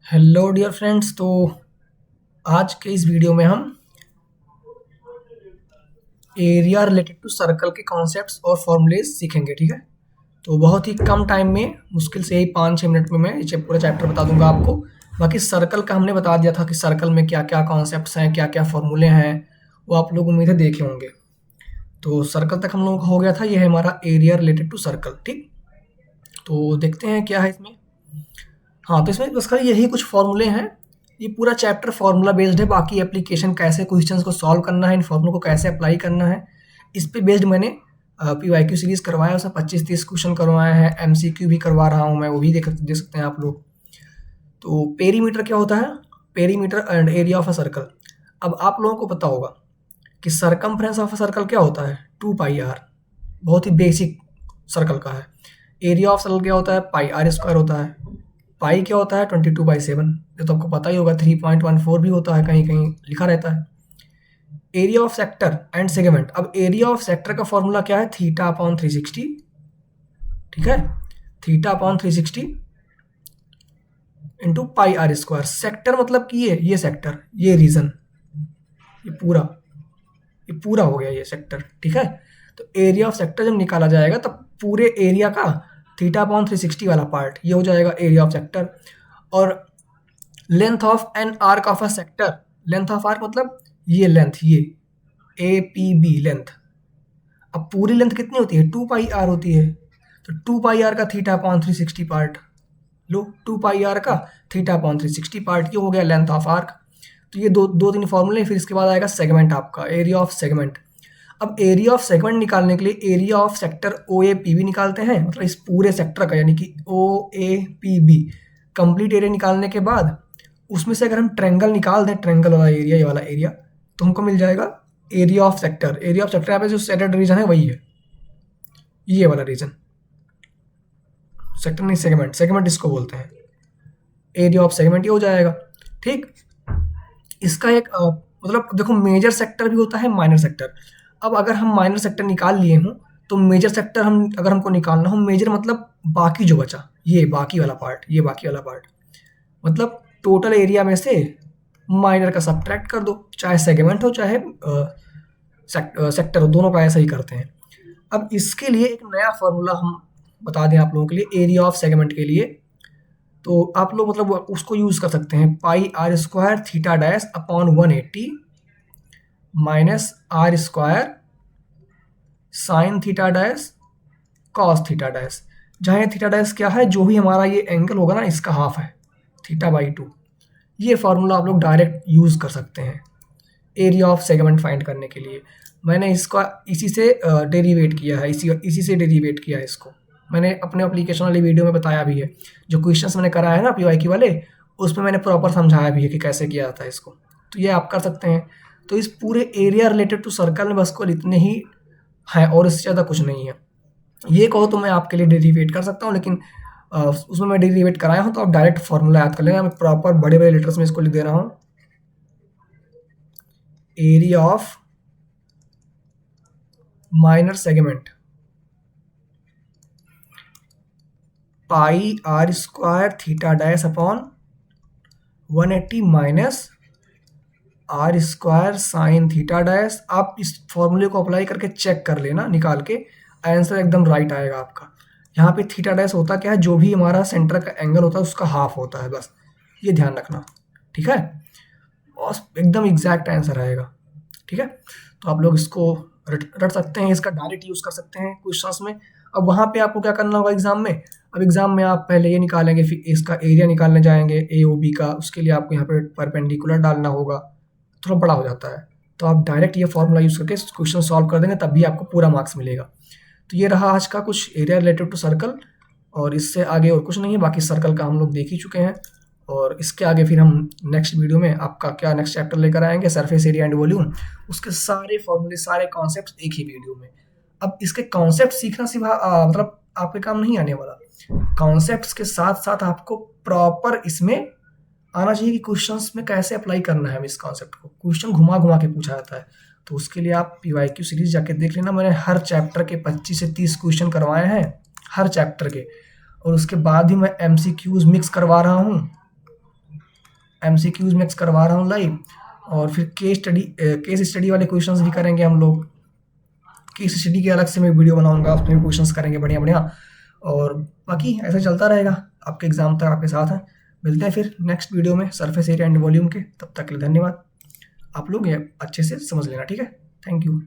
Hello dear friends. तो आज के इस वीडियो में हम एरिया रिलेटेड टू सर्कल के कॉन्सेप्ट्स और फॉर्मूलेज सीखेंगे। ठीक है, तो बहुत ही कम टाइम में, मुश्किल से ही 5-6 मिनट में मैं ये पूरा चैप्टर बता दूंगा आपको। बाकी सर्कल का हमने बता दिया था कि सर्कल में क्या क्या कॉन्सेप्ट्स हैं, क्या क्या फॉर्मूले हैं, वो आप लोग उम्मीद है देखे होंगे। तो सर्कल तक हम लोग हो गया था, ये है हमारा एरिया रिलेटेड टू सर्कल। ठीक, तो देखते हैं क्या है इसमें। हाँ, तो इसमें बस खाली यही कुछ फॉर्मूले हैं। ये पूरा चैप्टर फार्मूला बेस्ड है। बाकी एप्लीकेशन कैसे क्वेश्चंस को सॉल्व करना है, इन फार्मूलों को कैसे अप्लाई करना है, इस पे बेस्ड मैंने पीवाईक्यू सीरीज करवाया। उसमें 25-30 क्वेश्चन करवाए हैं, एमसीक्यू भी करवा रहा हूँ मैं, वो भी देख सकते हैं आप लोग। तो पेरीमीटर क्या होता है? Perimeter and area of a circle. अब आप लोगों को पता होगा कि सरकमफ्रेंस ऑफ अ सर्कल क्या होता है? 2πr। बहुत ही बेसिक सर्कल का है। एरिया ऑफ सर्कल क्या होता है? पाई आर स्क्वायर होता है। पाई क्या होता है? 22/7। ये तो आपको पता ही होगा। 3.14 भी होता है, कहीं कहीं लिखा रहता है। Area of sector and segment. अब एरिया ऑफ सेक्टर का फॉर्मूला क्या है? θ/360। ठीक है, θ/360 into pi are square. Sector मतलब कि ये सेक्टर, ये रीजन, ये पूरा हो गया ये सेक्टर। ठीक है, तो एरिया ऑफ सेक्टर जब निकाला जाएगा तब पूरे एरिया का θ/360 वाला पार्ट ये हो जाएगा एरिया ऑफ सेक्टर। और length of an arc of a sector. Length of arc मतलब ये लेंथ, ये ए पी बी लेंथ। अब पूरी लेंथ कितनी होती है? 2πr होती है। तो 2πr का θ/360 पार्ट लो, 2πr का θ/360 पार्ट, ये हो गया लेंथ ऑफ आर्क। तो ये दो तीन फॉर्मूले। फिर इसके बाद आएगा सेगमेंट, आपका एरिया ऑफ सेगमेंट। अब एरिया ऑफ सेगमेंट निकालने के लिए area of sector O A P B निकालते हैं, मतलब इस पूरे सेक्टर का, यानी कि O A P B complete area निकालने के बाद उसमें से अगर हम ट्रेंगल निकाल दें, ट्रेंगल वाला एरिया, ये वाला एरिया, तो हमको मिल जाएगा area of sector. Area of sector यहाँ पे जो सेटेड रीजन है वही है, ये वाला रीजन। सेक्टर नहीं, सेगमेंट, सेगमेंट इसको बोलते हैं। एरिया ऑफ सेगमेंट ये हो जाएगा। ठीक, इसका एक मतलब देखो, मेजर सेक्टर भी होता है, माइनर सेक्टर। अब अगर हम माइनर सेक्टर निकाल लिए हों तो मेजर सेक्टर हम अगर हमको निकालना हो, मेजर मतलब बाकी जो बचा, ये बाकी वाला पार्ट, ये बाकी वाला पार्ट, मतलब टोटल एरिया में से माइनर का सब्ट्रैक्ट कर दो, चाहे सेगमेंट हो चाहे सेक्टर हो, दोनों का ऐसा ही करते हैं। अब इसके लिए एक नया फॉर्मूला हम बता दें आप लोगों के लिए, एरिया ऑफ सेगमेंट के लिए। तो आप लोग मतलब उसको यूज कर सकते हैं, pi are square theta dash upon 180 minus are square sine theta dash cos theta dash. जहाँ ये थीटा डैश क्या है? जो भी हमारा ये एंगल होगा ना, इसका हाफ है, θ/2। ये फार्मूला आप लोग डायरेक्ट यूज कर सकते हैं एरिया ऑफ सेगमेंट फाइंड करने के लिए। मैंने इसका इसी से डेरिवेट किया है, इसी से डेरिवेट किया है इसको। मैंने अपने एप्लीकेशन वाली वीडियो में बताया भी है, जो क्वेश्चंस मैंने कराया है ना पीवाईक्यू वाले, उसमें मैंने प्रॉपर समझाया भी है कि कैसे किया जाता है इसको। तो ये आप कर सकते हैं। तो इस पूरे एरिया रिलेटेड टू सर्कल में बस को इतने ही है और इससे ज़्यादा कुछ नहीं है। ये कहो तो मैं आपके लिए डेरिवेट कर सकता हूँ, लेकिन उसमें मैं डेरिवेट कराया हूँ तो आप डायरेक्ट फॉर्मूला याद कर लेना। मैं प्रॉपर बड़े बड़े लेटर्स में इसको लिख दे रहा हूँ, area of minor segment pi are square theta dash upon 180 minus are square sine theta dash. आप इस फॉर्मूले को अप्लाई करके चेक कर लेना, निकाल के आंसर एकदम राइट आएगा आपका। यहाँ पे थीटा डैश होता क्या है? जो भी हमारा सेंटर का एंगल होता है उसका हाफ होता है, बस ये ध्यान रखना। ठीक है, बस एकदम एग्जैक्ट आंसर आएगा। ठीक है, तो आप लोग इसको रट सकते हैं, इसका डायरेक्ट यूज कर सकते हैं क्वेश्चंस में। अब वहाँ पे आपको क्या करना होगा एग्जाम में? अब एग्जाम में आप पहले ये निकालेंगे, फिर इसका एरिया निकालने जाएंगे ए ओ बी का। उसके लिए आपको यहाँ पे परपेंडिकुलर डालना होगा, थोड़ा बड़ा हो जाता है। तो आप डायरेक्ट ये फॉर्मूला यूज करके क्वेश्चन सॉल्व कर देंगे, तब भी आपको पूरा मार्क्स मिलेगा। तो ये रहा आज का कुछ एरिया रिलेटेड टू सर्कल, और इससे आगे और कुछ नहीं है। बाकी सर्कल का हम लोग देख ही चुके हैं, और इसके आगे फिर हम नेक्स्ट वीडियो में आपका क्या नेक्स्ट चैप्टर लेकर आएंगे, सरफेस एरिया एंड वॉल्यूम। उसके सारे फॉर्मूले, सारे कॉन्सेप्ट एक ही वीडियो में। अब इसके कॉन्सेप्ट सीखना सिवा मतलब आपके काम नहीं आने वाला। कॉन्सेप्ट्स के साथ साथ आपको प्रॉपर इसमें आना चाहिए कि क्वेश्चंस में कैसे अप्लाई करना है। इस कॉन्सेप्ट को क्वेश्चन घुमा घुमा के पूछा जाता है, तो उसके लिए आप पीवाईक्यू सीरीज जाके देख लेना। मैंने हर चैप्टर के 25 से 30 क्वेश्चन करवाए हैं, हर चैप्टर के, और उसके बाद ही मैं एमसीक्यूज मिक्स करवा रहा हूँ। MCQs मिक्स करवा रहा हूँ लाइव, और फिर केस स्टडी वाले क्वेश्चंस भी करेंगे हम लोग। केस स्टडी के अलग से मैं वीडियो बनाऊंगा, उसमें भी क्वेश्चंस करेंगे बढ़िया बढ़िया, और बाकी ऐसा चलता रहेगा आपके एग्जाम तक आपके साथ है। मिलते हैं फिर नेक्स्ट वीडियो में सरफेस एरिया एंड वॉल्यूम के, तब तक के लिए धन्यवाद। आप लोग ये अच्छे से समझ लेना, ठीक है। Thank you.